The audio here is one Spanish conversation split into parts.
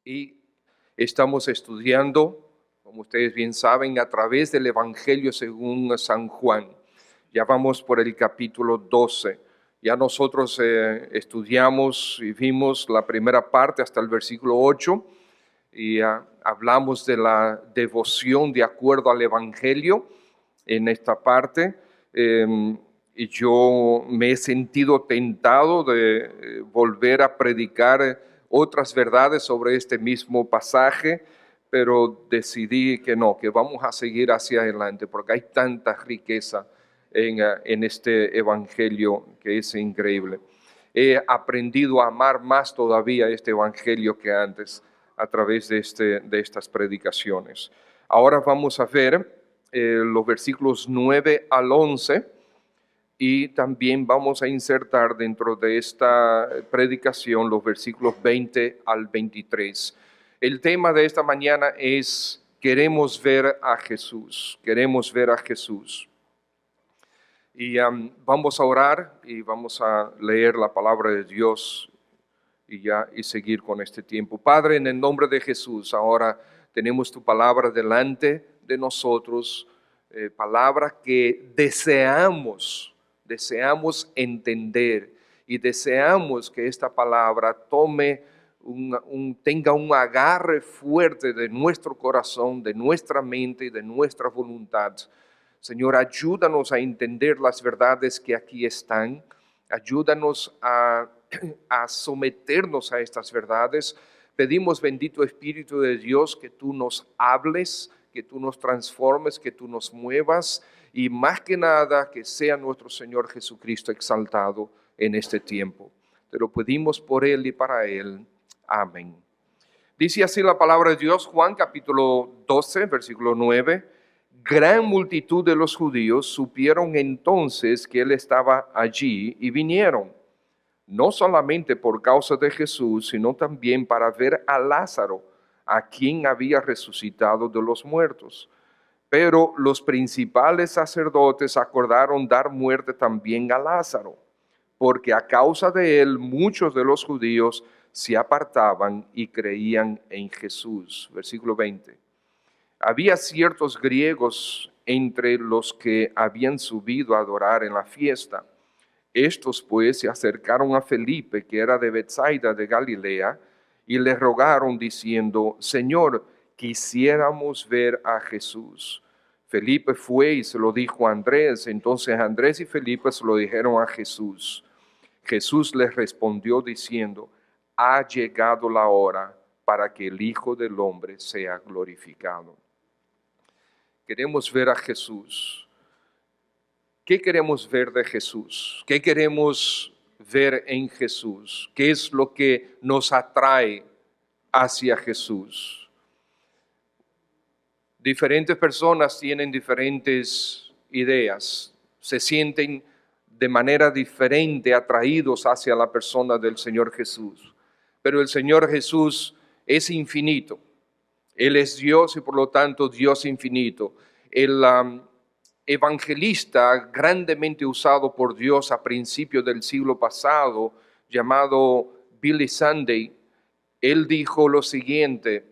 y estamos estudiando, como ustedes bien saben, a través del Evangelio según San Juan. Ya vamos por el capítulo 12. Ya nosotros estudiamos y vimos la primera parte hasta el versículo 8 y hablamos de la devoción de acuerdo al Evangelio en esta parte. Y yo me he sentido tentado de volver a predicar otras verdades sobre este mismo pasaje, pero decidí que no, que vamos a seguir hacia adelante porque hay tanta riqueza en este evangelio que es increíble. He aprendido a amar más todavía este evangelio que antes a través de estas predicaciones. Ahora vamos a ver los versículos 9 al 11 y también vamos a insertar dentro de esta predicación los versículos 20 al 23. El tema de esta mañana es: queremos ver a Jesús, queremos ver a Jesús. Y vamos a orar y vamos a leer la palabra de Dios y seguir con este tiempo. Padre, en el nombre de Jesús, ahora tenemos tu palabra delante de nosotros, palabra que deseamos entender y deseamos que esta palabra tome tenga un agarre fuerte de nuestro corazón, de nuestra mente y de nuestra voluntad. Señor, ayúdanos a entender las verdades que aquí están. Ayúdanos a someternos a estas verdades. Pedimos, bendito Espíritu de Dios, que tú nos hables, que tú nos transformes, que tú nos muevas y más que nada que sea nuestro Señor Jesucristo exaltado en este tiempo. Te lo pedimos por Él y para Él. Amén. Dice así la palabra de Dios, Juan capítulo 12, versículo 9. Gran multitud de los judíos supieron entonces que Él estaba allí y vinieron, no solamente por causa de Jesús, sino también para ver a Lázaro, a quien había resucitado de los muertos. Pero los principales sacerdotes acordaron dar muerte también a Lázaro, porque a causa de él muchos de los judíos se apartaban y creían en Jesús. Versículo 20. Había ciertos griegos entre los que habían subido a adorar en la fiesta. Estos pues se acercaron a Felipe, que era de Betsaida de Galilea, y le rogaron diciendo: Señor, quisiéramos ver a Jesús. Felipe fue y se lo dijo a Andrés. Entonces Andrés y Felipe se lo dijeron a Jesús. Jesús les respondió diciendo: ha llegado la hora para que el Hijo del Hombre sea glorificado. Queremos ver a Jesús. ¿Qué queremos ver de Jesús? ¿Qué queremos ver en Jesús? ¿Qué es lo que nos atrae hacia Jesús? Diferentes personas tienen diferentes ideas, se sienten de manera diferente atraídos hacia la persona del Señor Jesús. Pero el Señor Jesús es infinito. Él es Dios y por lo tanto Dios infinito. El evangelista grandemente usado por Dios a principios del siglo pasado, llamado Billy Sunday, él dijo lo siguiente: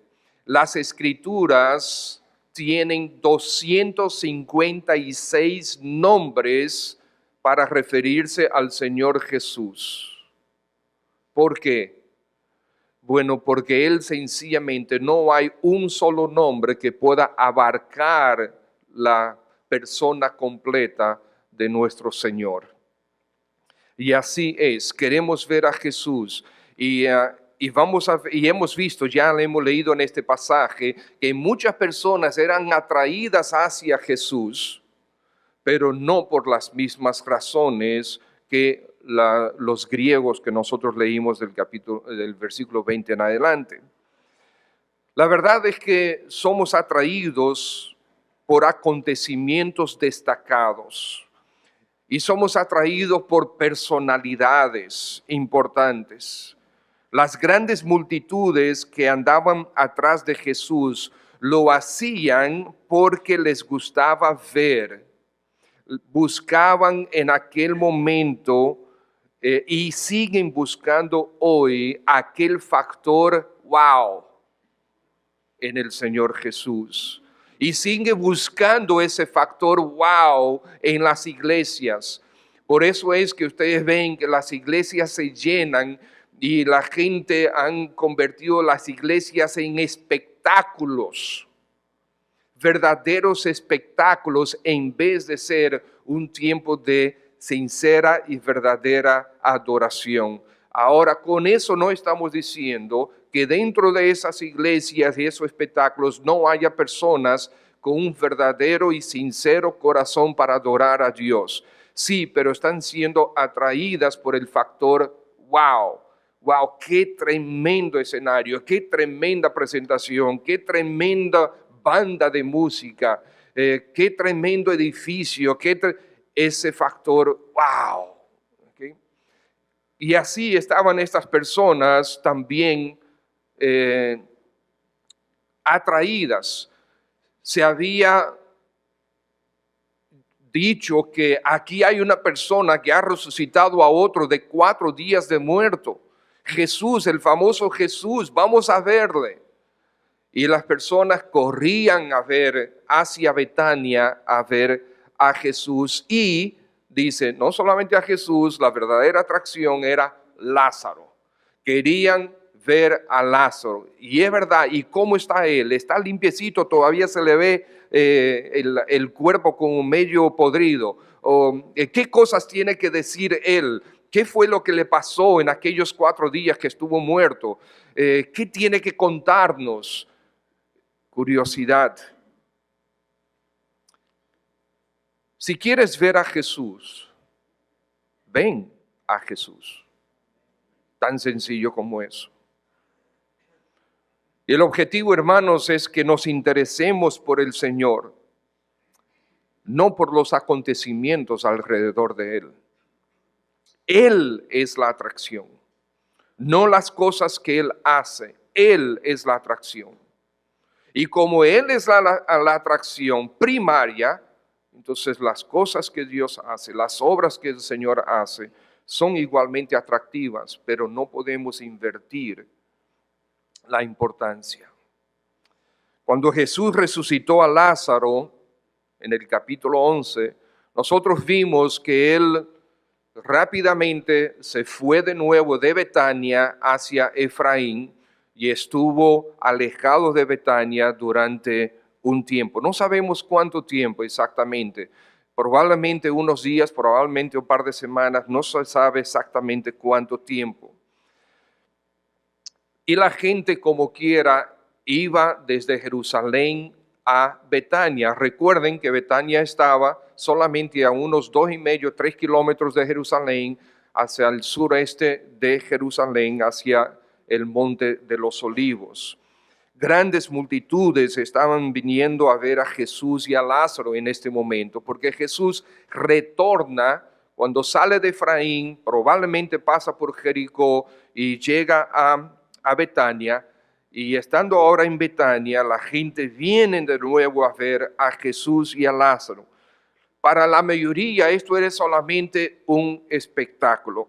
las escrituras tienen 256 nombres para referirse al Señor Jesús. ¿Por qué? Bueno, porque Él sencillamente no hay un solo nombre que pueda abarcar la persona completa de nuestro Señor. Y así es, queremos ver a Jesús y hemos visto, ya lo hemos leído en este pasaje, que muchas personas eran atraídas hacia Jesús, pero no por las mismas razones que los griegos que nosotros leímos del versículo 20 en adelante. La verdad es que somos atraídos por acontecimientos destacados y somos atraídos por personalidades importantes. Las grandes multitudes que andaban atrás de Jesús lo hacían porque les gustaba ver. Buscaban en aquel momento y siguen buscando hoy aquel factor wow, en el Señor Jesús. Y sigue buscando ese factor wow en las iglesias. Por eso es que ustedes ven que las iglesias se llenan y la gente han convertido las iglesias en espectáculos, verdaderos espectáculos, en vez de ser un tiempo de sincera y verdadera adoración. Ahora, con eso no estamos diciendo que dentro de esas iglesias y esos espectáculos no haya personas con un verdadero y sincero corazón para adorar a Dios. Sí, pero están siendo atraídas por el factor wow. Wow, qué tremendo escenario, qué tremenda presentación, qué tremenda banda de música, qué tremendo edificio, ese factor wow. ¿Okay? Y así estaban estas personas también atraídas. Se había dicho que aquí hay una persona que ha resucitado a otro de 4 días de muerto. Jesús, el famoso Jesús, vamos a verle. Y las personas corrían a ver hacia Betania, a ver a Jesús. Y dice, no solamente a Jesús, la verdadera atracción era Lázaro. Querían ver a Lázaro. Y es verdad, ¿y cómo está él? Está limpiecito, todavía se le ve el cuerpo como medio podrido. ¿Qué cosas tiene que decir él? ¿Qué fue lo que le pasó en aquellos 4 días que estuvo muerto? ¿Qué tiene que contarnos? Curiosidad. Si quieres ver a Jesús, ven a Jesús. Tan sencillo como eso. Y el objetivo, hermanos, es que nos interesemos por el Señor, no por los acontecimientos alrededor de Él. Él es la atracción, no las cosas que Él hace. Él es la atracción. Y como Él es la atracción primaria, entonces las cosas que Dios hace, las obras que el Señor hace, son igualmente atractivas, pero no podemos invertir la importancia. Cuando Jesús resucitó a Lázaro, en el capítulo 11, nosotros vimos que Él rápidamente se fue de nuevo de Betania hacia Efraín y estuvo alejado de Betania durante un tiempo. No sabemos cuánto tiempo exactamente, probablemente unos días, probablemente un par de semanas, no se sabe exactamente cuánto tiempo. Y la gente, como quiera, iba desde Jerusalén a Betania. Recuerden que Betania estaba solamente a unos 2,5, 3 kilómetros de Jerusalén, hacia el sureste de Jerusalén, hacia el Monte de los Olivos. Grandes multitudes estaban viniendo a ver a Jesús y a Lázaro en este momento, porque Jesús retorna cuando sale de Efraín, probablemente pasa por Jericó y llega a Betania, y estando ahora en Betania, la gente viene de nuevo a ver a Jesús y a Lázaro. Para la mayoría esto era solamente un espectáculo.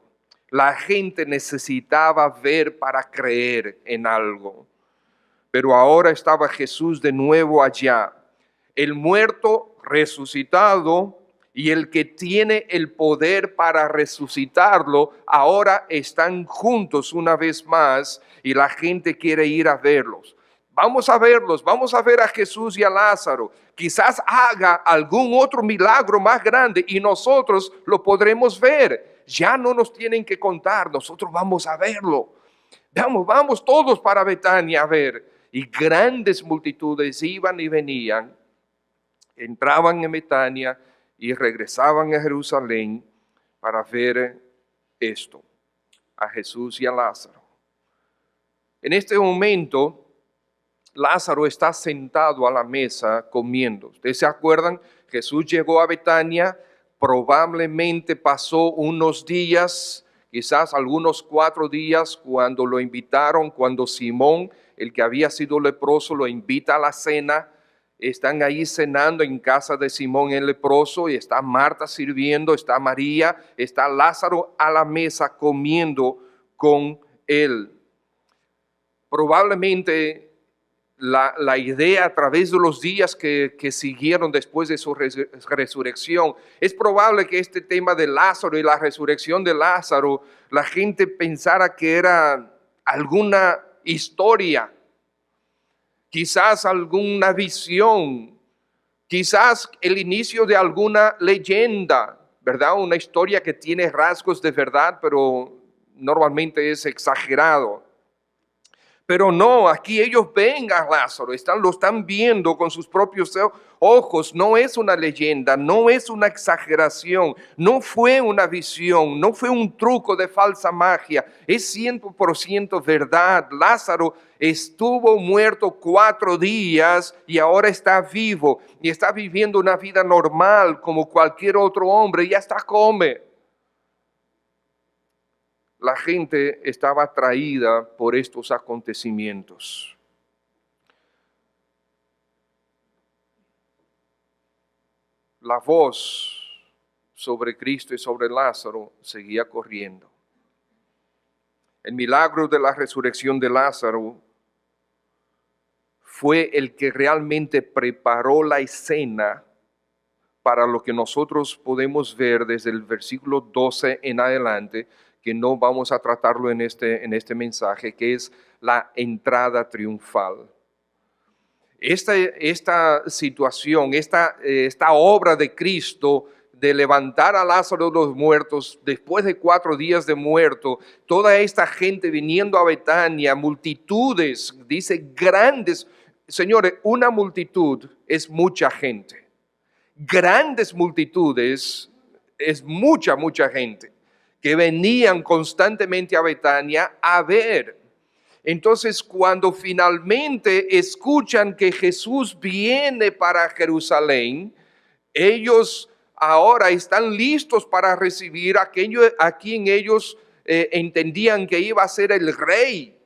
La gente necesitaba ver para creer en algo. Pero ahora estaba Jesús de nuevo allá. El muerto resucitado y el que tiene el poder para resucitarlo, ahora están juntos una vez más y la gente quiere ir a verlos. Vamos a verlos, vamos a ver a Jesús y a Lázaro. Quizás haga algún otro milagro más grande y nosotros lo podremos ver. Ya no nos tienen que contar, nosotros vamos a verlo. Vamos todos para Betania a ver. Y grandes multitudes iban y venían, entraban en Betania y regresaban a Jerusalén para ver esto, a Jesús y a Lázaro. En este momento, Lázaro está sentado a la mesa comiendo. ¿Ustedes se acuerdan? Jesús llegó a Betania, probablemente pasó unos días, quizás algunos 4 días, cuando lo invitaron, cuando Simón, el que había sido leproso, lo invita a la cena. Están ahí cenando en casa de Simón el leproso y está Marta sirviendo, está María, está Lázaro a la mesa comiendo con él. Probablemente la idea a través de los días que siguieron después de su resurrección. Es probable que este tema de Lázaro y la resurrección de Lázaro, la gente pensara que era alguna historia, quizás alguna visión, quizás el inicio de alguna leyenda, ¿verdad? Una historia que tiene rasgos de verdad, pero normalmente es exagerado. Pero no, aquí ellos ven a Lázaro, lo están viendo con sus propios ojos. No es una leyenda, no es una exageración, no fue una visión, no fue un truco de falsa magia. Es 100% verdad. Lázaro estuvo muerto 4 días y ahora está vivo y está viviendo una vida normal como cualquier otro hombre y hasta come. La gente estaba atraída por estos acontecimientos. La voz sobre Cristo y sobre Lázaro seguía corriendo. El milagro de la resurrección de Lázaro fue el que realmente preparó la escena para lo que nosotros podemos ver desde el versículo 12 en adelante, que no vamos a tratarlo en este mensaje, que es la entrada triunfal. Esta situación, esta obra de Cristo de levantar a Lázaro de los muertos después de 4 días de muerto, toda esta gente viniendo a Betania, multitudes, dice grandes. Señores, una multitud es mucha gente. Grandes multitudes es mucha gente que venían constantemente a Betania a ver. Entonces, cuando finalmente escuchan que Jesús viene para Jerusalén, ellos ahora están listos para recibir aquello a quien ellos entendían que iba a ser el rey.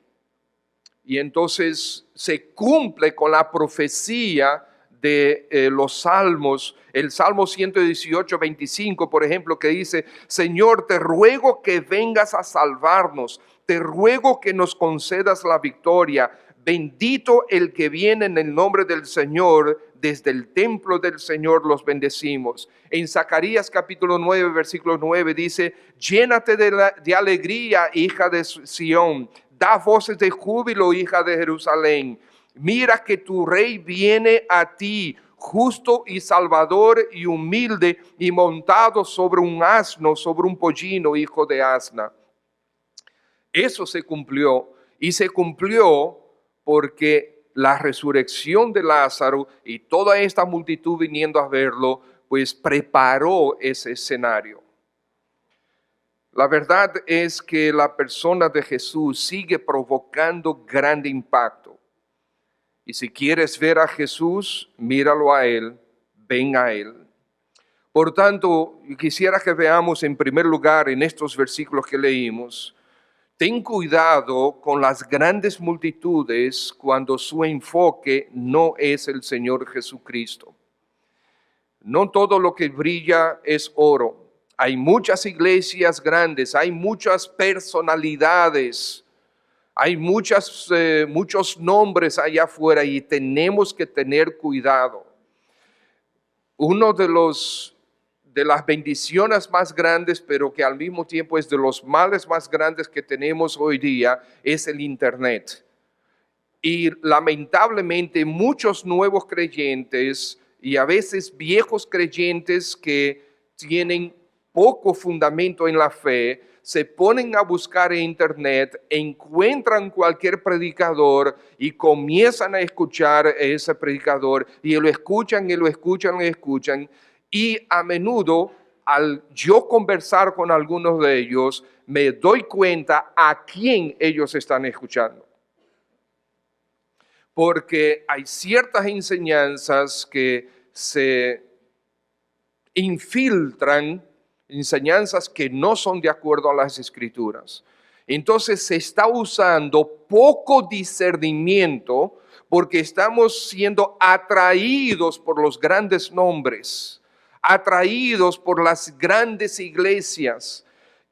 Y entonces se cumple con la profecía de los salmos, el Salmo 118, 25, por ejemplo, que dice: Señor, te ruego que vengas a salvarnos, te ruego que nos concedas la victoria. Bendito el que viene en el nombre del Señor, desde el templo del Señor los bendecimos. En Zacarías capítulo 9, versículo 9 dice: llénate de alegría, hija de Sión, da voces de júbilo, hija de Jerusalén. Mira que tu rey viene a ti, justo y salvador y humilde, y montado sobre un asno, sobre un pollino, hijo de asna. Eso se cumplió, y se cumplió porque la resurrección de Lázaro y toda esta multitud viniendo a verlo, pues preparó ese escenario. La verdad es que la persona de Jesús sigue provocando gran impacto. Y si quieres ver a Jesús, míralo a Él, ven a Él. Por tanto, quisiera que veamos en primer lugar en estos versículos que leímos, ten cuidado con las grandes multitudes cuando su enfoque no es el Señor Jesucristo. No todo lo que brilla es oro. Hay muchas iglesias grandes, hay muchas personalidades, hay muchos nombres allá afuera y tenemos que tener cuidado. Uno de las bendiciones más grandes, pero que al mismo tiempo es de los males más grandes que tenemos hoy día, es el Internet. Y lamentablemente muchos nuevos creyentes y a veces viejos creyentes que tienen poco fundamento en la fe, se ponen a buscar en Internet, encuentran cualquier predicador y comienzan a escuchar a ese predicador y lo escuchan y lo escuchan y escuchan. Y a menudo, al yo conversar con algunos de ellos, me doy cuenta a quién ellos están escuchando. Porque hay ciertas enseñanzas que se infiltran, enseñanzas que no son de acuerdo a las Escrituras. Entonces se está usando poco discernimiento porque estamos siendo atraídos por los grandes nombres, atraídos por las grandes iglesias.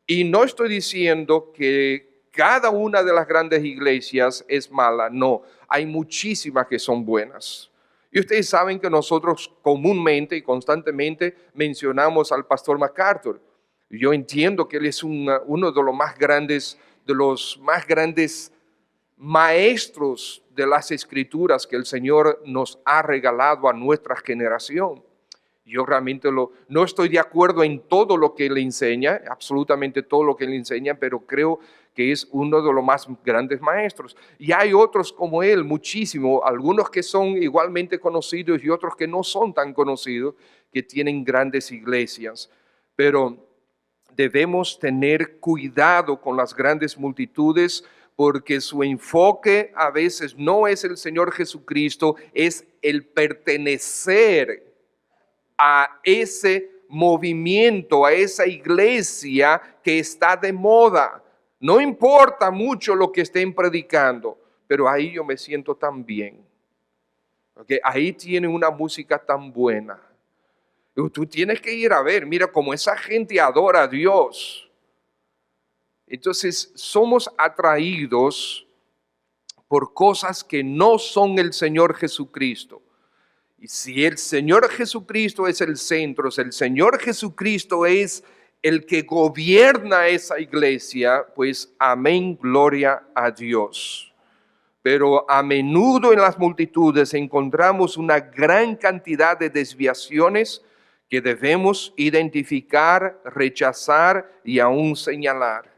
Y no estoy diciendo que cada una de las grandes iglesias es mala. No, hay muchísimas que son buenas. Y ustedes saben que nosotros comúnmente y constantemente mencionamos al pastor MacArthur. Yo entiendo que él es uno de los más grandes maestros de las escrituras que el Señor nos ha regalado a nuestra generación. Yo realmente no estoy de acuerdo en todo lo que él enseña, absolutamente todo lo que él enseña, pero creo que es uno de los más grandes maestros. Y hay otros como él, muchísimo, algunos que son igualmente conocidos y otros que no son tan conocidos, que tienen grandes iglesias. Pero debemos tener cuidado con las grandes multitudes, porque su enfoque a veces no es el Señor Jesucristo, es el pertenecer a ese movimiento, a esa iglesia que está de moda. No importa mucho lo que estén predicando, pero ahí yo me siento tan bien. Okay, ahí tienen una música tan buena. Tú tienes que ir a ver, mira cómo esa gente adora a Dios. Entonces somos atraídos por cosas que no son el Señor Jesucristo. Y si el Señor Jesucristo es el centro, si el Señor Jesucristo es el que gobierna esa iglesia, pues amén, gloria a Dios. Pero a menudo en las multitudes encontramos una gran cantidad de desviaciones que debemos identificar, rechazar y aún señalar.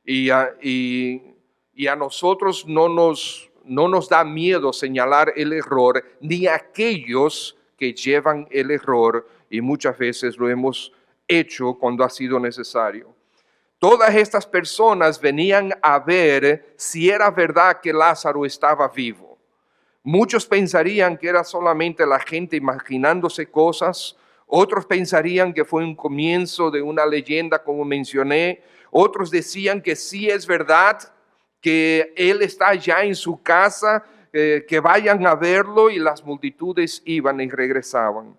Y a nosotros no nos da miedo señalar el error, ni a aquellos que llevan el error, y muchas veces lo hemos hecho cuando ha sido necesario. Todas estas personas venían a ver si era verdad que Lázaro estaba vivo. Muchos pensarían que era solamente la gente imaginándose cosas, otros pensarían que fue un comienzo de una leyenda, como mencioné, otros decían que sí es verdad, que él está ya en su casa, que vayan a verlo, y las multitudes iban y regresaban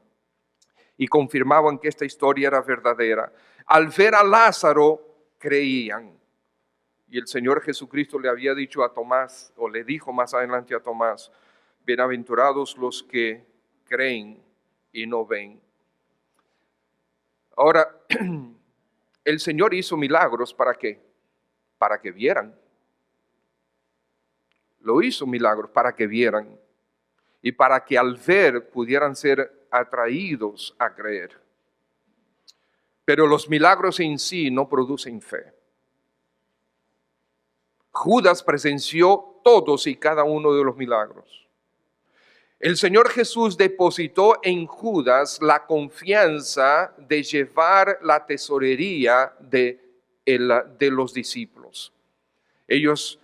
y confirmaban que esta historia era verdadera. Al ver a Lázaro, creían. Y el Señor Jesucristo le había dicho a Tomás, o le dijo más adelante a Tomás, bienaventurados los que creen y no ven. Ahora, el Señor hizo milagros, ¿para qué? Para que vieran. Lo hizo milagros para que vieran y para que al ver pudieran ser atraídos a creer. Pero los milagros en sí no producen fe. Judas presenció todos y cada uno de los milagros. El Señor Jesús depositó en Judas la confianza de llevar la tesorería de los discípulos. Ellos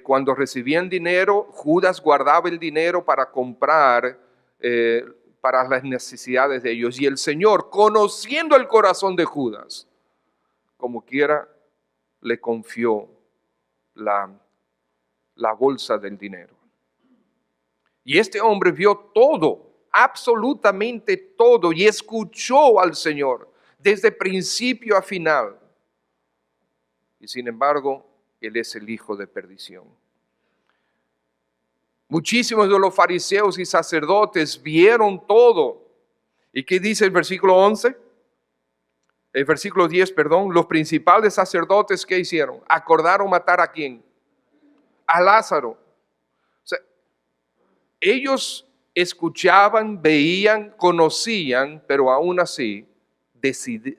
cuando recibían dinero, Judas guardaba el dinero para comprar para las necesidades de ellos. Y el Señor, conociendo el corazón de Judas, como quiera, le confió la bolsa del dinero. Y este hombre vio todo, absolutamente todo, y escuchó al Señor desde principio a final. Y sin embargo, él es el hijo de perdición. Muchísimos de los fariseos y sacerdotes vieron todo. ¿Y qué dice el versículo 11? El versículo 10, perdón. Los principales sacerdotes, ¿qué hicieron? Acordaron matar ¿a quién? A Lázaro. O sea, ellos escuchaban, veían, conocían, pero aún así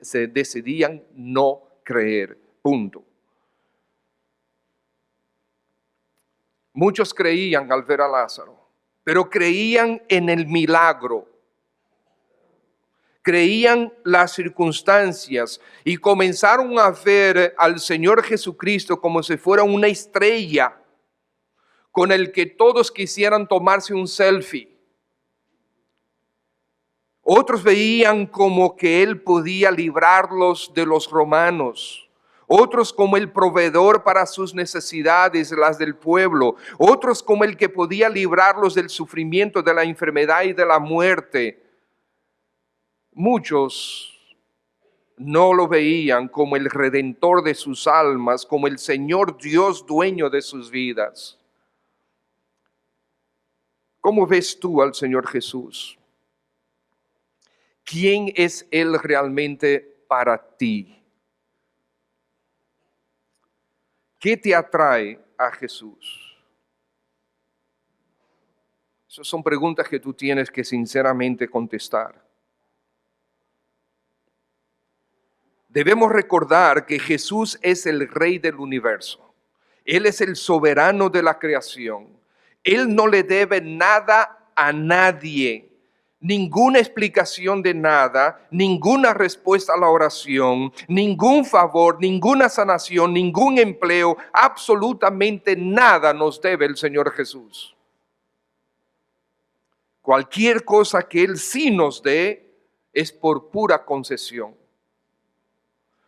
se decidían no creer. Punto. Muchos creían al ver a Lázaro, pero creían en el milagro. Creían las circunstancias y comenzaron a ver al Señor Jesucristo como si fuera una estrella con el que todos quisieran tomarse un selfie. Otros veían como que Él podía librarlos de los romanos. Otros como el proveedor para sus necesidades, las del pueblo. Otros como el que podía librarlos del sufrimiento, de la enfermedad y de la muerte. Muchos no lo veían como el Redentor de sus almas, como el Señor Dios dueño de sus vidas. ¿Cómo ves tú al Señor Jesús? ¿Quién es Él realmente para ti? ¿Qué te atrae a Jesús? Esas son preguntas que tú tienes que sinceramente contestar. Debemos recordar que Jesús es el Rey del universo. Él es el soberano de la creación. Él no le debe nada a nadie, ninguna explicación de nada, ninguna respuesta a la oración, ningún favor, ninguna sanación, ningún empleo, absolutamente nada nos debe el Señor Jesús. Cualquier cosa que Él sí nos dé es por pura concesión,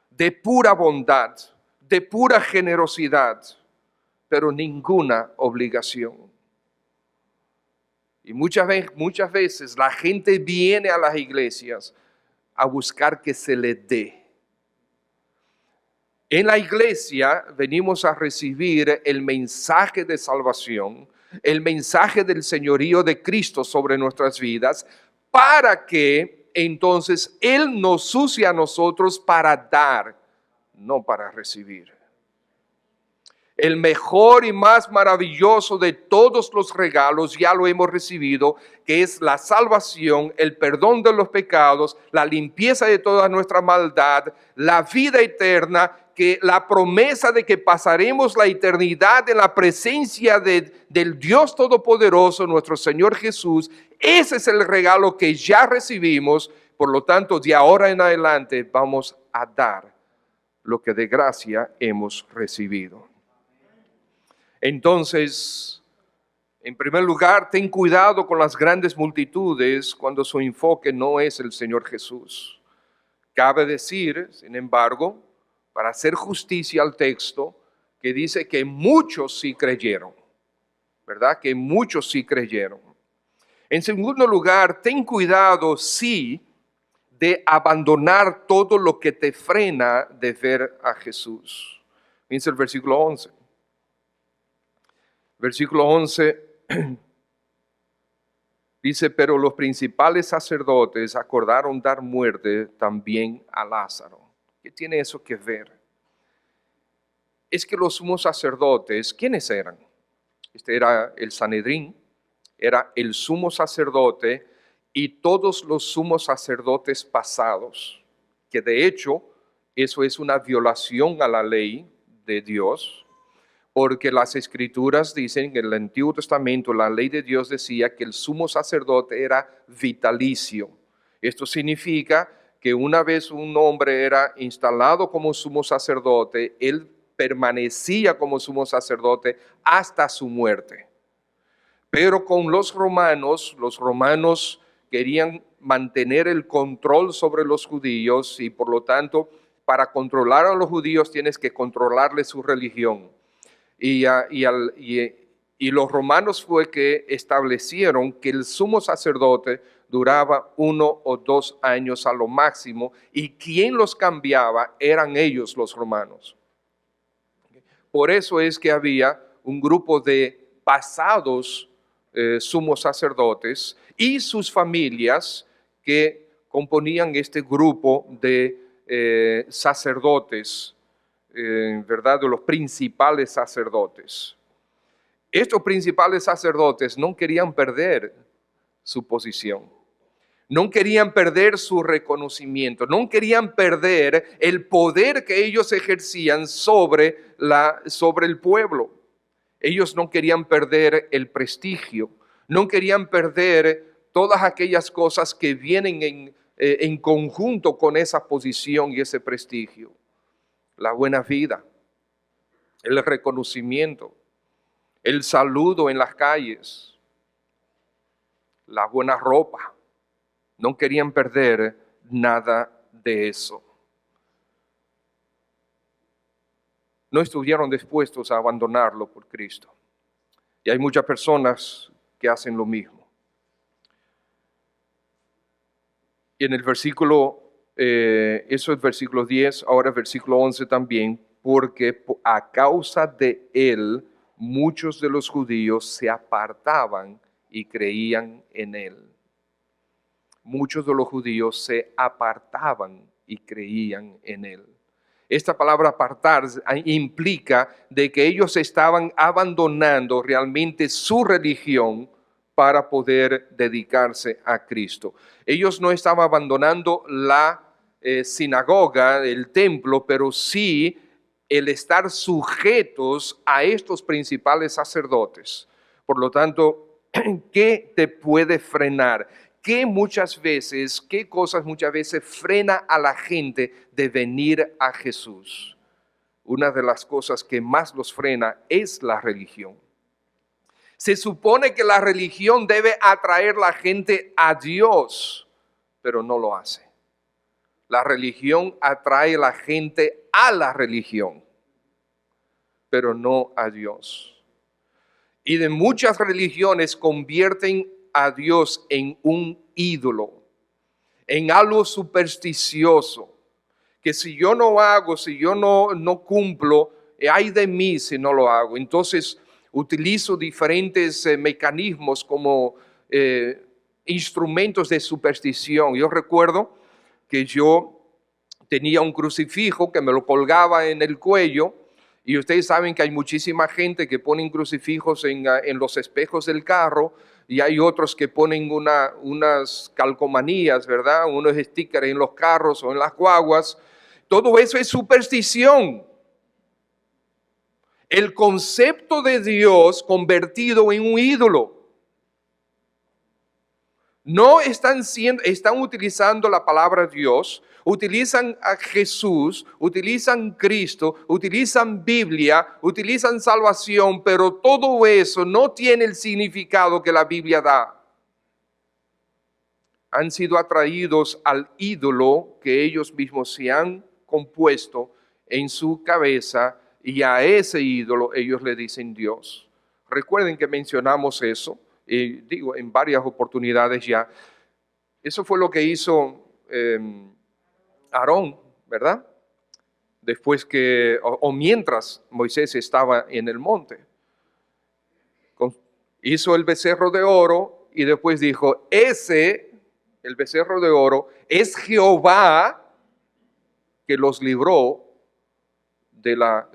de pura bondad, de pura generosidad, pero ninguna obligación. Y muchas veces la gente viene a las iglesias a buscar que se le dé. En la iglesia venimos a recibir el mensaje de salvación, el mensaje del señorío de Cristo sobre nuestras vidas, para que entonces Él nos use a nosotros para dar, no para recibir. El mejor y más maravilloso de todos los regalos ya lo hemos recibido, que es la salvación, el perdón de los pecados, la limpieza de toda nuestra maldad, la vida eterna, que la promesa de que pasaremos la eternidad en la presencia del Dios Todopoderoso, nuestro Señor Jesús. Ese es el regalo que ya recibimos. Por lo tanto, de ahora en adelante vamos a dar lo que de gracia hemos recibido. Entonces, en primer lugar, ten cuidado con las grandes multitudes cuando su enfoque no es el Señor Jesús. Cabe decir, sin embargo, para hacer justicia al texto, que dice que muchos sí creyeron, ¿verdad? Que muchos sí creyeron. En segundo lugar, ten cuidado, sí, de abandonar todo lo que te frena de ver a Jesús. Dice el versículo 11. Versículo 11 dice, pero los principales sacerdotes acordaron dar muerte también a Lázaro. ¿Qué tiene eso que ver? Es que los sumos sacerdotes, ¿quiénes eran? Este era el Sanedrín, era el sumo sacerdote y todos los sumos sacerdotes pasados, que de hecho eso es una violación a la ley de Dios, porque las escrituras dicen que en el Antiguo Testamento la ley de Dios decía que el sumo sacerdote era vitalicio. Esto significa que una vez un hombre era instalado como sumo sacerdote, él permanecía como sumo sacerdote hasta su muerte. Pero con los romanos querían mantener el control sobre los judíos y por lo tanto, para controlar a los judíos tienes que controlarles su religión. Y los romanos fue que establecieron que el sumo sacerdote duraba 1 o 2 años a lo máximo, y quien los cambiaba eran ellos, los romanos. Por eso es que había un grupo de pasados sumos sacerdotes y sus familias que componían este grupo de sacerdotes, ¿verdad? De los principales sacerdotes. Estos principales sacerdotes no querían perder su posición, no querían perder su reconocimiento, no querían perder el poder que ellos ejercían sobre el pueblo. Ellos no querían perder el prestigio, no querían perder todas aquellas cosas que vienen en conjunto con esa posición y ese prestigio. La buena vida, el reconocimiento, el saludo en las calles, la buena ropa. No querían perder nada de eso. No estuvieron dispuestos a abandonarlo por Cristo. Y hay muchas personas que hacen lo mismo. Y en el versículo Eso es versículo 10, ahora versículo 11 también, porque a causa de él muchos de los judíos se apartaban y creían en él. Muchos de los judíos se apartaban y creían en él. Esta palabra apartar implica de que ellos estaban abandonando realmente su religión para poder dedicarse a Cristo. Ellos no estaban abandonando la sinagoga, el templo, pero sí el estar sujetos a estos principales sacerdotes. Por lo tanto, ¿qué te puede frenar? ¿Qué cosas muchas veces frena a la gente de venir a Jesús? Una de las cosas que más los frena es la religión. Se supone que la religión debe atraer a la gente a Dios, pero no lo hace. La religión atrae a la gente a la religión, pero no a Dios. Y de muchas religiones convierten a Dios en un ídolo, en algo supersticioso, que si yo no hago, si yo no cumplo, ay de mí si no lo hago. Entonces utilizo diferentes mecanismos como instrumentos de superstición. Yo recuerdo que yo tenía un crucifijo que me lo colgaba en el cuello, y ustedes saben que hay muchísima gente que ponen crucifijos en los espejos del carro, y hay otros que ponen unas calcomanías, ¿verdad? Unos stickers en los carros o en las guaguas. Todo eso es superstición. El concepto de Dios convertido en un ídolo. No están utilizando la palabra Dios, utilizan a Jesús, utilizan Cristo, utilizan Biblia, utilizan salvación, pero todo eso no tiene el significado que la Biblia da. Han sido atraídos al ídolo que ellos mismos se han compuesto en su cabeza, y a ese ídolo ellos le dicen Dios. Recuerden que mencionamos eso, en varias oportunidades ya. Eso fue lo que hizo Aarón, ¿verdad? Después o mientras Moisés estaba en el monte. Hizo el becerro de oro y después dijo, el becerro de oro, es Jehová que los libró de la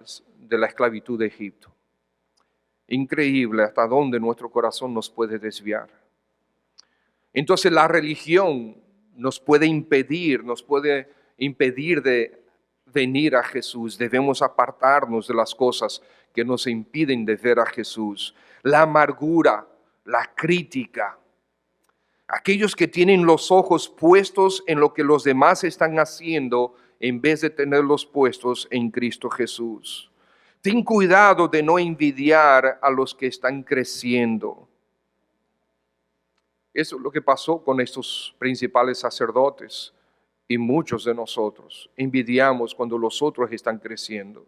esclavitud de Egipto. Increíble hasta dónde nuestro corazón nos puede desviar. Entonces la religión nos puede impedir de venir a Jesús. Debemos apartarnos de las cosas que nos impiden de ver a Jesús. La amargura, la crítica. Aquellos que tienen los ojos puestos en lo que los demás están haciendo en vez de tenerlos puestos en Cristo Jesús. Ten cuidado de no envidiar a los que están creciendo. Eso es lo que pasó con estos principales sacerdotes, y muchos de nosotros envidiamos cuando los otros están creciendo.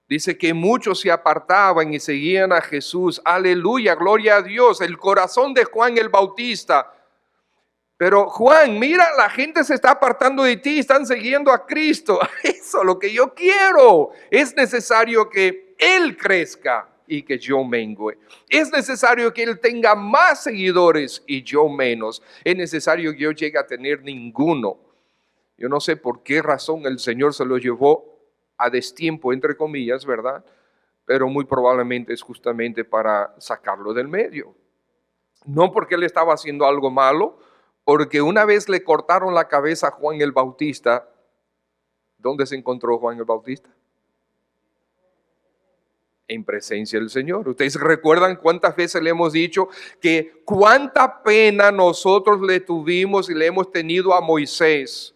Dice que muchos se apartaban y seguían a Jesús. Aleluya, gloria a Dios. El corazón de Juan el Bautista. Pero Juan, mira, la gente se está apartando de ti, están siguiendo a Cristo. Eso es lo que yo quiero. Es necesario que Él crezca y que yo mengue. Es necesario que Él tenga más seguidores y yo menos. Es necesario que yo llegue a tener ninguno. Yo no sé por qué razón el Señor se lo llevó a destiempo, entre comillas, ¿verdad? Pero muy probablemente es justamente para sacarlo del medio. No porque Él estaba haciendo algo malo, porque una vez le cortaron la cabeza a Juan el Bautista. ¿Dónde se encontró Juan el Bautista? En presencia del Señor. Ustedes recuerdan cuántas veces le hemos dicho que cuánta pena nosotros le tuvimos y le hemos tenido a Moisés.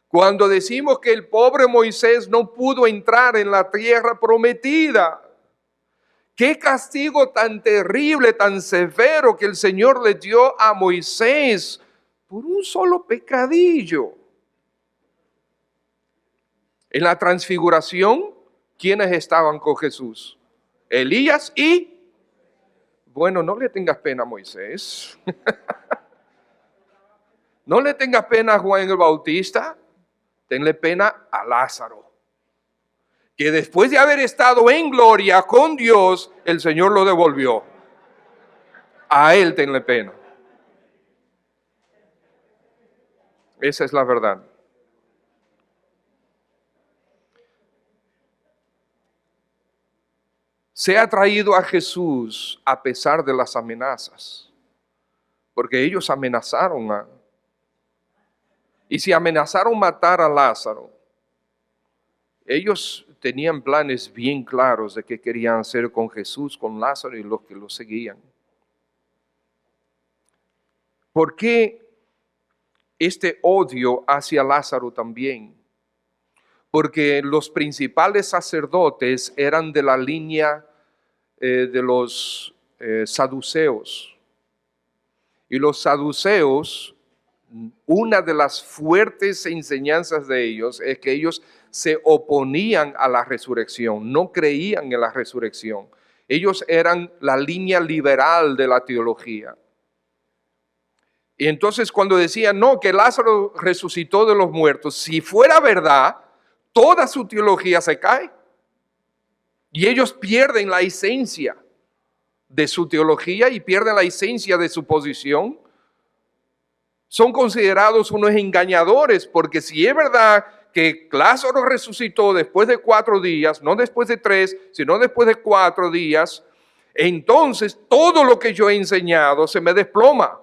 Cuando decimos que el pobre Moisés no pudo entrar en la tierra prometida. Qué castigo tan terrible, tan severo que el Señor le dio a Moisés por un solo pecadillo. En la transfiguración, ¿quiénes estaban con Jesús? Elías y, bueno, no le tengas pena a Moisés. No le tengas pena a Juan el Bautista, tenle pena a Lázaro, que después de haber estado en gloria con Dios, el Señor lo devolvió. A él tenle pena. Esa es la verdad. Se ha traído a Jesús a pesar de las amenazas, porque ellos amenazaron y si amenazaron matar a Lázaro, ellos tenían planes bien claros de qué querían hacer con Jesús, con Lázaro y los que lo seguían. ¿Por qué este odio hacia Lázaro también? Porque los principales sacerdotes eran de la línea de los saduceos. Y los saduceos, una de las fuertes enseñanzas de ellos es que ellos se oponían a la resurrección, no creían en la resurrección. Ellos eran la línea liberal de la teología. Y entonces cuando decían, no, que Lázaro resucitó de los muertos, si fuera verdad, toda su teología se cae. Y ellos pierden la esencia de su teología y pierden la esencia de su posición. Son considerados unos engañadores, porque si es verdad que Lázaro resucitó después de 4 días, no después de 3, sino después de 4 días, entonces todo lo que yo he enseñado se me desploma.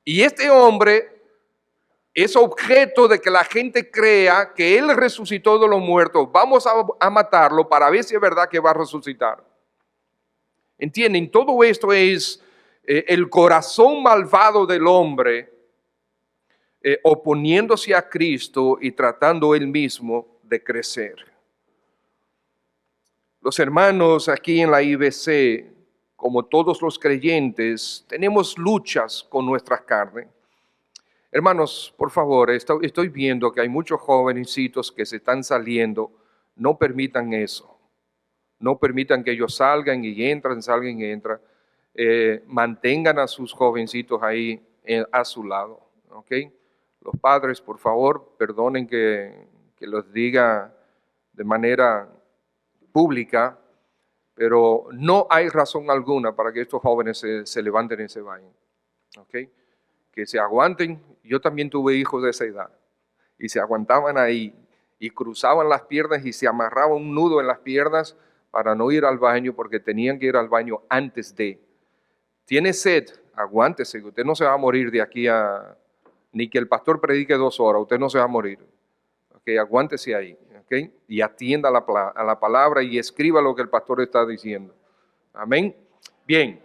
Y este hombre es objeto de que la gente crea que él resucitó de los muertos. Vamos a matarlo para ver si es verdad que va a resucitar. ¿Entienden? Todo esto es el corazón malvado del hombre oponiéndose a Cristo y tratando él mismo de crecer. Los hermanos aquí en la IBC, como todos los creyentes, tenemos luchas con nuestra carne. Hermanos, por favor, estoy viendo que hay muchos jovencitos que se están saliendo. No permitan eso. No permitan que ellos salgan y entran, salgan y entran. Mantengan a sus jovencitos ahí a su lado. ¿Ok? Los padres, por favor, perdonen que los diga de manera pública, pero no hay razón alguna para que estos jóvenes se levanten y se vayan. ¿Ok? Que se aguanten. Yo también tuve hijos de esa edad y se aguantaban ahí y cruzaban las piernas y se amarraban un nudo en las piernas para no ir al baño porque tenían que ir al baño antes de. ¿Tiene sed? Aguántese, usted no se va a morir de aquí a... Ni que el pastor predique 2 horas, usted no se va a morir. Okay, aguántese ahí, okay, y atienda a la palabra y escriba lo que el pastor está diciendo. Amén. Bien,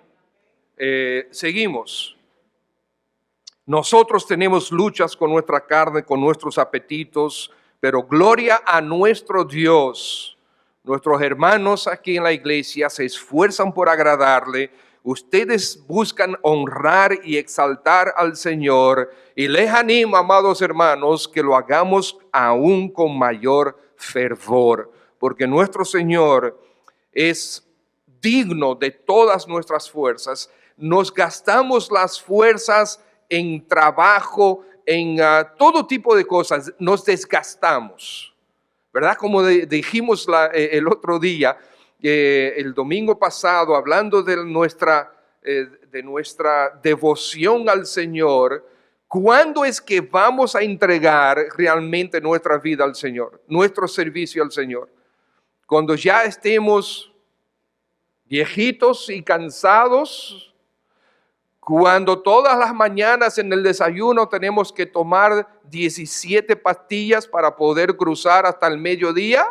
seguimos. Nosotros tenemos luchas con nuestra carne, con nuestros apetitos, pero gloria a nuestro Dios. Nuestros hermanos aquí en la iglesia se esfuerzan por agradarle. Ustedes buscan honrar y exaltar al Señor y les animo, amados hermanos, que lo hagamos aún con mayor fervor, porque nuestro Señor es digno de todas nuestras fuerzas. Nos gastamos las fuerzas en trabajo, en todo tipo de cosas, nos desgastamos, ¿verdad? Como dijimos el otro día, el domingo pasado, hablando de nuestra devoción al Señor, ¿cuándo es que vamos a entregar realmente nuestra vida al Señor, nuestro servicio al Señor? Cuando ya estemos viejitos y cansados, cuando todas las mañanas en el desayuno tenemos que tomar 17 pastillas para poder cruzar hasta el mediodía.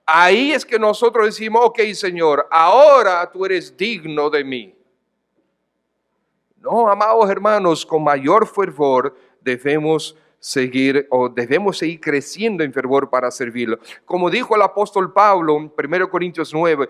Ahí es que nosotros decimos, ok, Señor, ahora tú eres digno de mí. No, amados hermanos, con mayor fervor debemos seguir creciendo en fervor para servirlo. Como dijo el apóstol Pablo en 1 Corintios 9,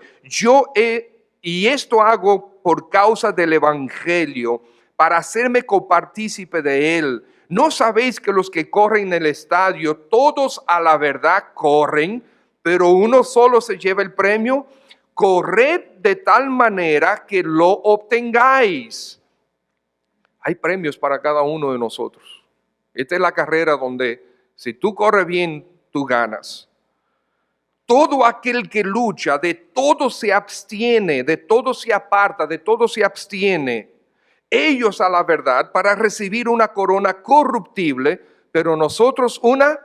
y esto hago por causa del evangelio, para hacerme copartícipe de él. ¿No sabéis que los que corren en el estadio, todos a la verdad corren, pero uno solo se lleva el premio? Corred de tal manera que lo obtengáis. Hay premios para cada uno de nosotros. Esta es la carrera donde si tú corres bien, tú ganas. Todo aquel que lucha, de todo se abstiene, de todo se aparta, de todo se abstiene. Ellos a la verdad para recibir una corona corruptible, pero nosotros una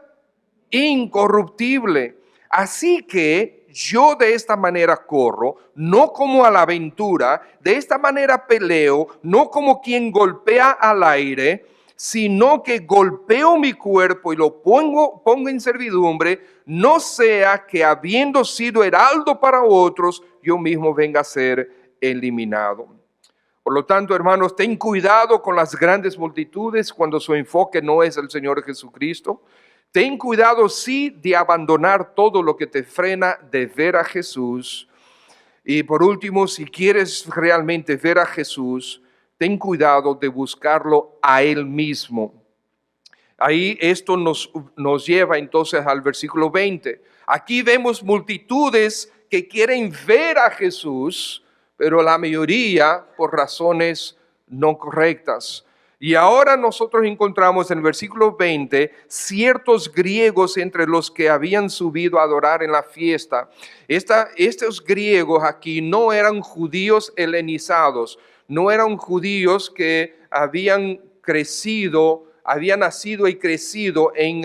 incorruptible. Así que yo de esta manera corro, no como a la aventura, de esta manera peleo, no como quien golpea al aire, sino que golpeo mi cuerpo y lo pongo en servidumbre, no sea que habiendo sido heraldo para otros, yo mismo venga a ser eliminado. Por lo tanto, hermanos, ten cuidado con las grandes multitudes cuando su enfoque no es el Señor Jesucristo. Ten cuidado, sí, de abandonar todo lo que te frena de ver a Jesús. Y por último, si quieres realmente ver a Jesús, ten cuidado de buscarlo a Él mismo. Ahí esto nos lleva entonces al versículo 20. Aquí vemos multitudes que quieren ver a Jesús, pero la mayoría por razones no correctas. Y ahora nosotros encontramos en el versículo 20 ciertos griegos entre los que habían subido a adorar en la fiesta. Estos griegos aquí no eran judíos helenizados, no eran judíos que habían nacido y crecido en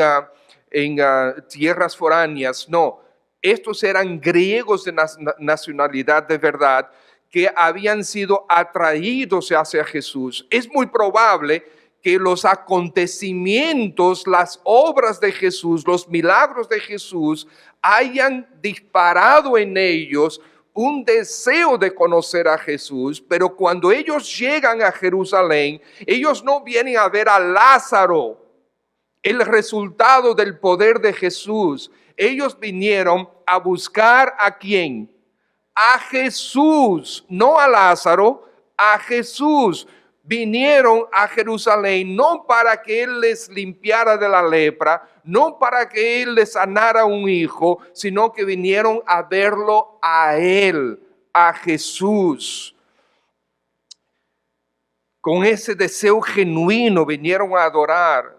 tierras foráneas. No, estos eran griegos de nacionalidad de verdad, que habían sido atraídos hacia Jesús. Es muy probable que los acontecimientos, las obras de Jesús, los milagros de Jesús hayan disparado en ellos un deseo de conocer a Jesús, pero cuando ellos llegan a Jerusalén, ellos no vienen a ver a Lázaro, el resultado del poder de Jesús. Ellos vinieron a buscar ¿a quién? A Jesús, no a Lázaro, a Jesús. Vinieron a Jerusalén no para que Él les limpiara de la lepra, no para que Él les sanara un hijo, sino que vinieron a verlo a Él, a Jesús. Con ese deseo genuino vinieron a adorar,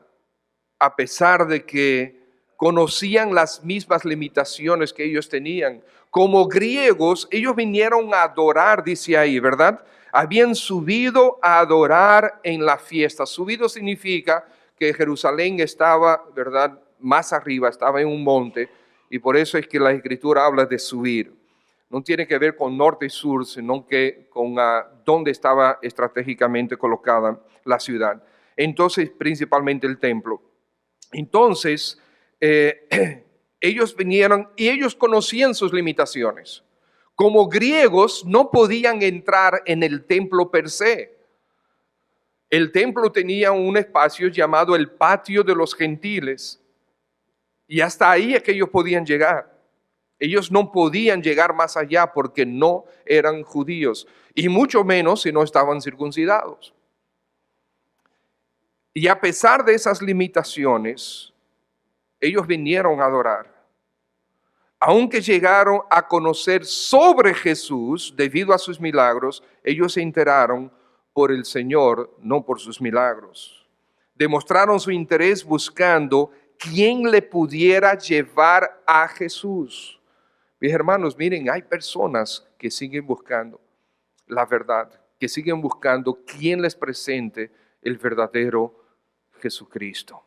a pesar de que conocían las mismas limitaciones que ellos tenían. Como griegos, ellos vinieron a adorar, dice ahí, ¿verdad? Habían subido a adorar en la fiesta. Subido significa que Jerusalén estaba, ¿verdad?, más arriba, estaba en un monte, y por eso es que la Escritura habla de subir. No tiene que ver con norte y sur, sino que con dónde estaba estratégicamente colocada la ciudad. Entonces, principalmente el templo. Entonces, ellos vinieron y ellos conocían sus limitaciones. Como griegos no podían entrar en el templo per se. El templo tenía un espacio llamado el patio de los gentiles y hasta ahí es que ellos podían llegar. Ellos no podían llegar más allá porque no eran judíos y mucho menos si no estaban circuncidados. Y a pesar de esas limitaciones, ellos vinieron a adorar. Aunque llegaron a conocer sobre Jesús debido a sus milagros, ellos se enteraron por el Señor, no por sus milagros. Demostraron su interés buscando quién le pudiera llevar a Jesús. Mis hermanos, miren, hay personas que siguen buscando la verdad, que siguen buscando quién les presente el verdadero Jesucristo.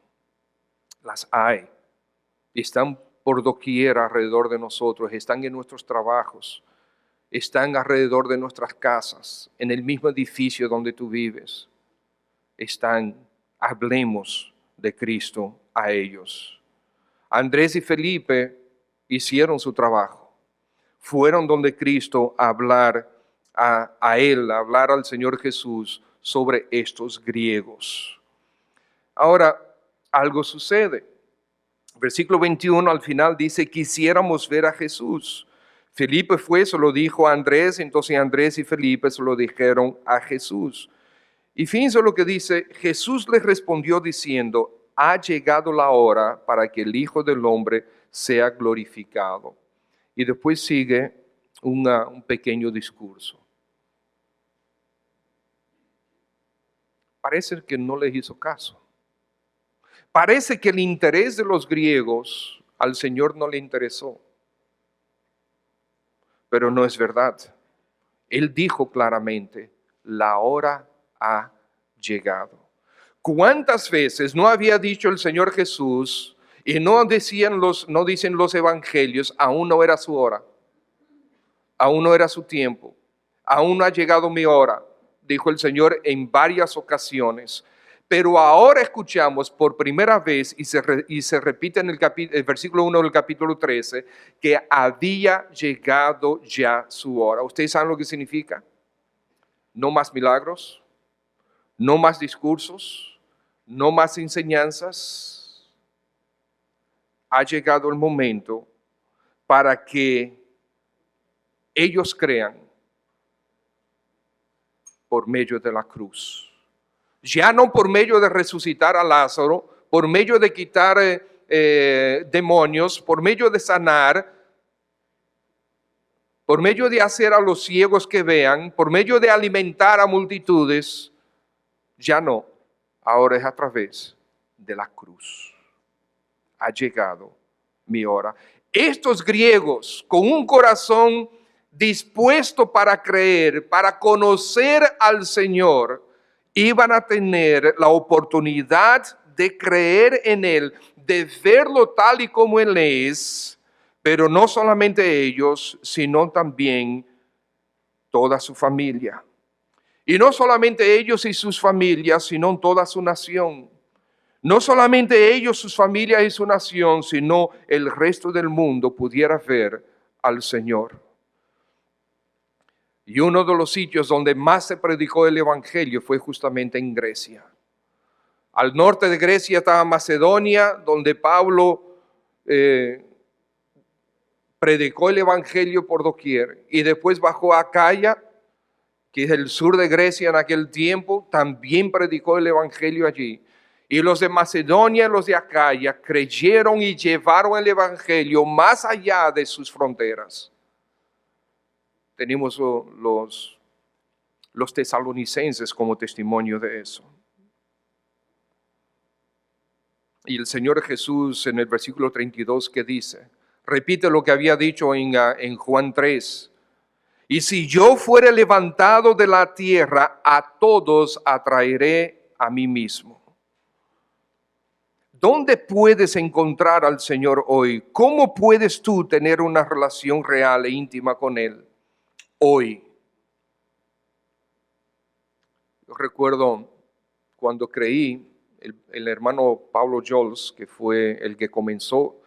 Las hay. Están por doquier alrededor de nosotros, están en nuestros trabajos, están alrededor de nuestras casas, en el mismo edificio donde tú vives. Hablemos de Cristo a ellos. Andrés y Felipe hicieron su trabajo. Fueron donde Cristo a hablar a él, a hablar al Señor Jesús sobre estos griegos. Ahora, algo sucede. Versículo 21 al final dice, quisiéramos ver a Jesús. Felipe fue, se lo dijo a Andrés, entonces Andrés y Felipe se lo dijeron a Jesús. Y fíjense lo que dice, Jesús les respondió diciendo, ha llegado la hora para que el Hijo del Hombre sea glorificado. Y después sigue un pequeño discurso. parece que no les hizo caso. Parece que el interés de los griegos al Señor no le interesó. Pero no es verdad. Él dijo claramente, la hora ha llegado. ¿Cuántas veces no había dicho el Señor Jesús y no dicen los evangelios, aún no era su hora, aún no era su tiempo, aún no ha llegado mi hora? Dijo el Señor en varias ocasiones. Pero ahora escuchamos por primera vez, y se repite en el versículo 1 del capítulo 13, que había llegado ya su hora. ¿Ustedes saben lo que significa? No más milagros, no más discursos, no más enseñanzas. Ha llegado el momento para que ellos crean por medio de la cruz. Ya no por medio de resucitar a Lázaro, por medio de quitar demonios, por medio de sanar, por medio de hacer a los ciegos que vean, por medio de alimentar a multitudes. Ya no, ahora es a través de la cruz. Ha llegado mi hora. Estos griegos con un corazón dispuesto para creer, para conocer al Señor, iban a tener la oportunidad de creer en Él, de verlo tal y como Él es, pero no solamente ellos, sino también toda su familia. Y no solamente ellos y sus familias, sino toda su nación. No solamente ellos, sus familias y su nación, sino el resto del mundo pudiera ver al Señor. Y uno de los sitios donde más se predicó el evangelio fue justamente en Grecia. Al norte de Grecia estaba Macedonia, donde Pablo predicó el evangelio por doquier. Y después bajó a Acaya, que es el sur de Grecia en aquel tiempo, también predicó el evangelio allí. Y los de Macedonia y los de Acaya creyeron y llevaron el evangelio más allá de sus fronteras. Tenemos los tesalonicenses como testimonio de eso. Y el Señor Jesús en el versículo 32 que dice, repite lo que había dicho en Juan 3. Y si yo fuere levantado de la tierra, a todos atraeré a mí mismo. ¿Dónde puedes encontrar al Señor hoy? ¿Cómo puedes tú tener una relación real e íntima con Él hoy? Yo recuerdo cuando creí, el hermano Pablo Jols, que fue el que comenzó,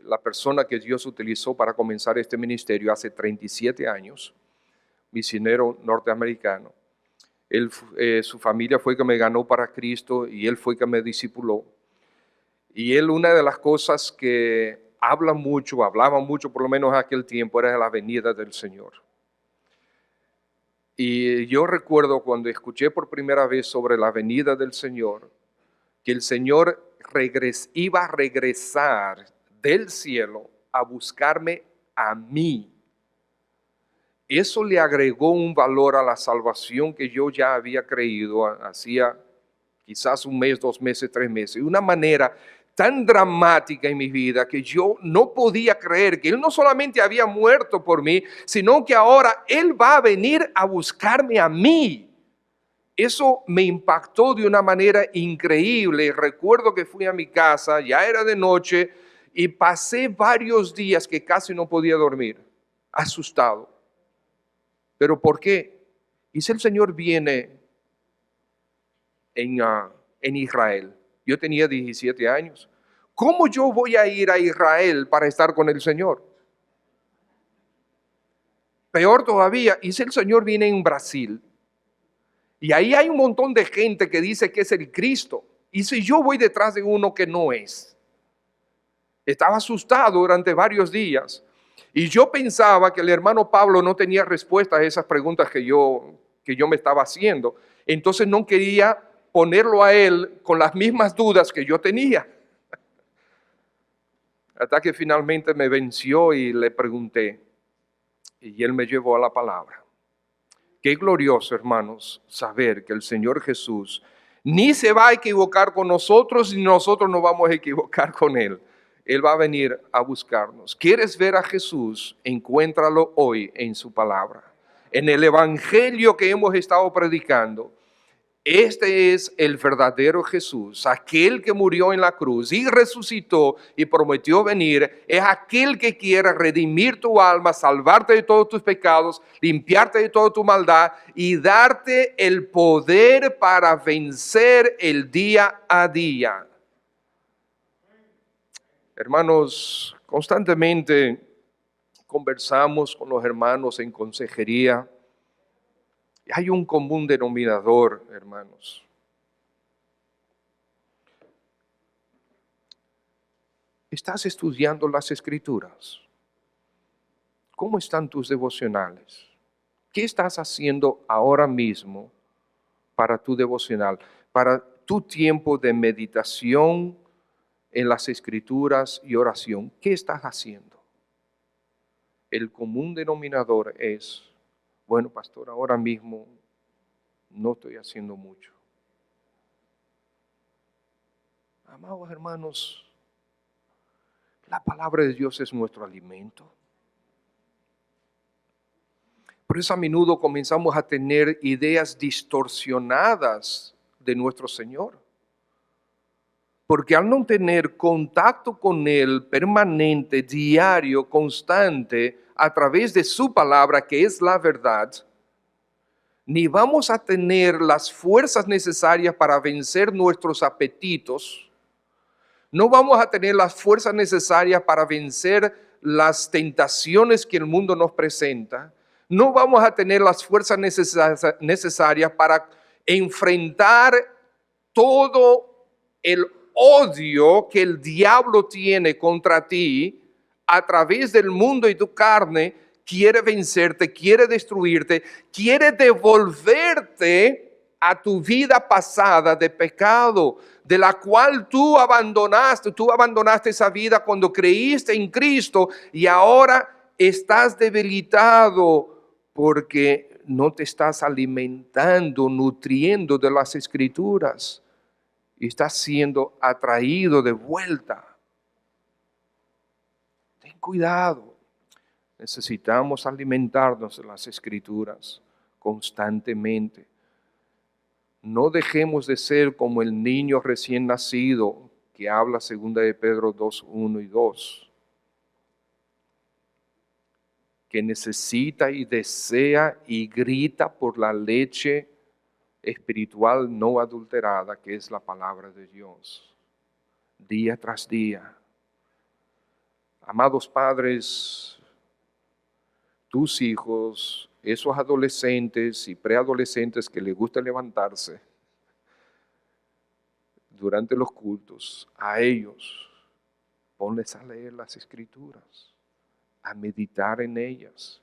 la persona que Dios utilizó para comenzar este ministerio hace 37 años, misionero norteamericano. Su familia fue que me ganó para Cristo y él fue que me discipuló. Y él, una de las cosas que hablaba mucho, por lo menos en aquel tiempo, era la venida del Señor. Y yo recuerdo cuando escuché por primera vez sobre la venida del Señor, que el Señor iba a regresar del cielo a buscarme a mí. Eso le agregó un valor a la salvación que yo ya había creído hacía quizás un mes, 2 meses, 3 meses. De una manera tan dramática en mi vida que yo no podía creer que Él no solamente había muerto por mí, sino que ahora Él va a venir a buscarme a mí. Eso me impactó de una manera increíble. Recuerdo que fui a mi casa, ya era de noche, y pasé varios días que casi no podía dormir, asustado. ¿Pero por qué? Y si el Señor viene en Israel, yo tenía 17 años. ¿Cómo yo voy a ir a Israel para estar con el Señor? Peor todavía, y si el Señor viene en Brasil, y ahí hay un montón de gente que dice que es el Cristo, y si yo voy detrás de uno que no es. Estaba asustado durante varios días, y yo pensaba que el hermano Pablo no tenía respuesta a esas preguntas que yo me estaba haciendo. Entonces no quería ponerlo a él con las mismas dudas que yo tenía. Hasta que finalmente me venció y le pregunté, y él me llevó a la palabra. Qué glorioso, hermanos, saber que el Señor Jesús ni se va a equivocar con nosotros, ni nosotros nos vamos a equivocar con Él. Él va a venir a buscarnos. ¿Quieres ver a Jesús? Encuéntralo hoy en su palabra. En el evangelio que hemos estado predicando, este es el verdadero Jesús, aquel que murió en la cruz y resucitó y prometió venir. Es aquel que quiere redimir tu alma, salvarte de todos tus pecados, limpiarte de toda tu maldad y darte el poder para vencer el día a día. Hermanos, constantemente conversamos con los hermanos en consejería. Y hay un común denominador, hermanos. ¿Estás estudiando las Escrituras? ¿Cómo están tus devocionales? ¿Qué estás haciendo ahora mismo para tu devocional? Para tu tiempo de meditación en las Escrituras y oración. ¿Qué estás haciendo? El común denominador es: bueno, pastor, ahora mismo no estoy haciendo mucho. Amados hermanos, la palabra de Dios es nuestro alimento. Por eso a menudo comenzamos a tener ideas distorsionadas de nuestro Señor. Porque al no tener contacto con Él permanente, diario, constante, a través de su palabra, que es la verdad, ni vamos a tener las fuerzas necesarias para vencer nuestros apetitos, no vamos a tener las fuerzas necesarias para vencer las tentaciones que el mundo nos presenta, no vamos a tener las fuerzas necesarias para enfrentar todo el odio que el diablo tiene contra ti a través del mundo y tu carne. Quiere vencerte, quiere destruirte, quiere devolverte a tu vida pasada de pecado, de la cual tú abandonaste esa vida cuando creíste en Cristo y ahora estás debilitado porque no te estás alimentando, nutriendo de las Escrituras y estás siendo atraído de vuelta. Ten cuidado. Necesitamos alimentarnos de las Escrituras constantemente. No dejemos de ser como el niño recién nacido que habla 2 de Pedro 2, 1 y 2. Que necesita y desea y grita por la leche espiritual no adulterada, que es la palabra de Dios, día tras día. Amados padres, tus hijos, esos adolescentes y preadolescentes que les gusta levantarse durante los cultos, a ellos ponles a leer las Escrituras, a meditar en ellas.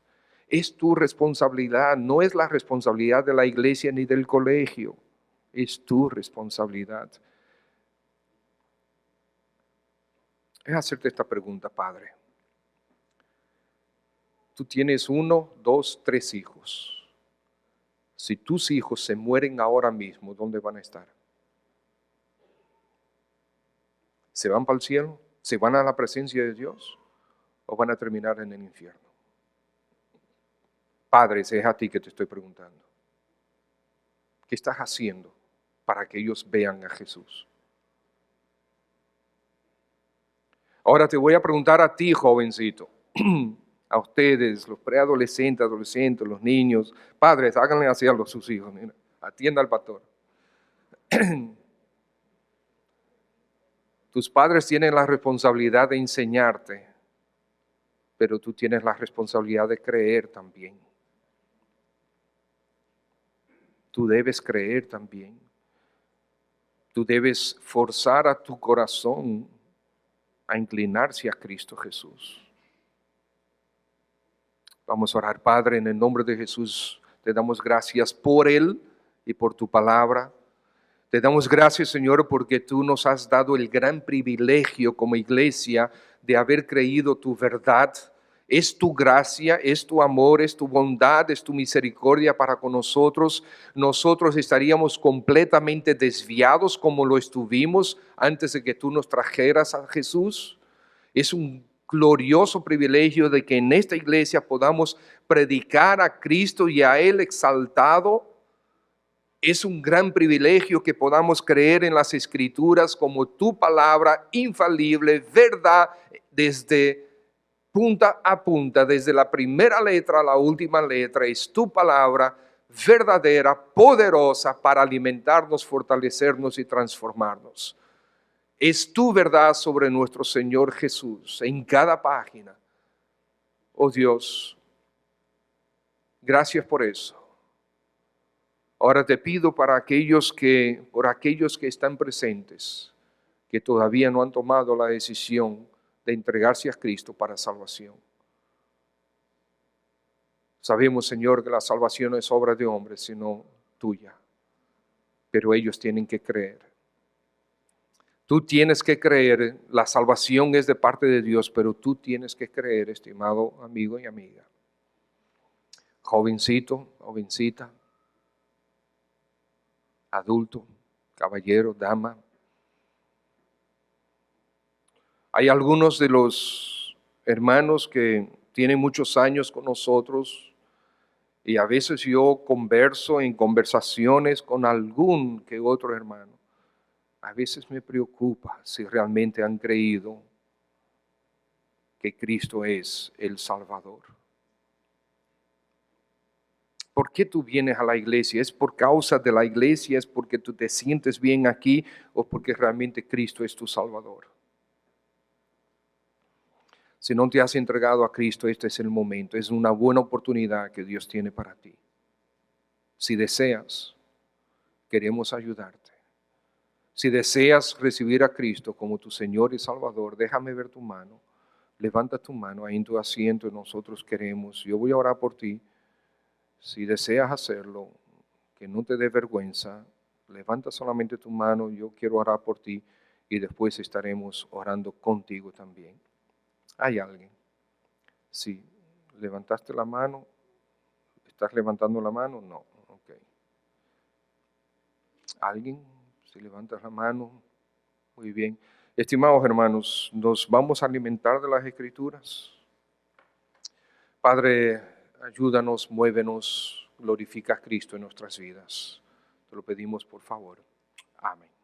Es tu responsabilidad, no es la responsabilidad de la iglesia ni del colegio, es tu responsabilidad. Es hacerte esta pregunta, Padre. Tú tienes 1, 2, 3 hijos. Si tus hijos se mueren ahora mismo, ¿dónde van a estar? ¿Se van para el cielo? ¿Se van a la presencia de Dios? ¿O van a terminar en el infierno? Padre, es a ti que te estoy preguntando. ¿Qué estás haciendo para que ellos vean a Jesús? Ahora te voy a preguntar a ti, jovencito, a ustedes, los preadolescentes, adolescentes, los niños. Padres, háganle así a sus hijos. Mira, atienda al pastor. Tus padres tienen la responsabilidad de enseñarte, pero tú tienes la responsabilidad de creer también. Tú debes creer también. Tú debes forzar a tu corazón a inclinarse a Cristo Jesús. Vamos a orar. Padre, en el nombre de Jesús, te damos gracias por Él y por tu palabra. Te damos gracias, Señor, porque tú nos has dado el gran privilegio como iglesia de haber creído tu verdad, Es tu gracia, es tu amor, es tu bondad, es tu misericordia para con nosotros. Nosotros estaríamos completamente desviados como lo estuvimos antes de que tú nos trajeras a Jesús. Es un glorioso privilegio de que en esta iglesia podamos predicar a Cristo y a Él exaltado. Es un gran privilegio que podamos creer en las Escrituras como tu palabra infalible, verdad, desde punta a punta, desde la primera letra a la última letra. Es tu palabra verdadera, poderosa para alimentarnos, fortalecernos y transformarnos. Es tu verdad sobre nuestro Señor Jesús en cada página. Oh Dios, gracias por eso. Ahora te pido por aquellos que están presentes, que todavía no han tomado la decisión de entregarse a Cristo para salvación. Sabemos, Señor, que la salvación no es obra de hombres, sino tuya. Pero ellos tienen que creer. Tú tienes que creer, la salvación es de parte de Dios, pero tú tienes que creer, estimado amigo y amiga. Jovencito, jovencita, adulto, caballero, dama. Hay algunos de los hermanos que tienen muchos años con nosotros y a veces yo converso en conversaciones con algún que otro hermano. A veces me preocupa si realmente han creído que Cristo es el Salvador. ¿Por qué tú vienes a la iglesia? ¿Es por causa de la iglesia? ¿Es porque tú te sientes bien aquí? ¿O porque realmente Cristo es tu Salvador? Si no te has entregado a Cristo, este es el momento. Es una buena oportunidad que Dios tiene para ti. Si deseas, queremos ayudarte. Si deseas recibir a Cristo como tu Señor y Salvador, déjame ver tu mano. Levanta tu mano ahí en tu asiento y nosotros queremos. Yo voy a orar por ti. Si deseas hacerlo, que no te dé vergüenza, levanta solamente tu mano, yo quiero orar por ti y después estaremos orando contigo también. ¿Hay alguien? Sí, levantaste la mano, ¿estás levantando la mano? No, ok. ¿Alguien? Si levantas la mano, muy bien. Estimados hermanos, nos vamos a alimentar de las Escrituras. Padre, ayúdanos, muévenos, glorifica a Cristo en nuestras vidas. Te lo pedimos por favor. Amén.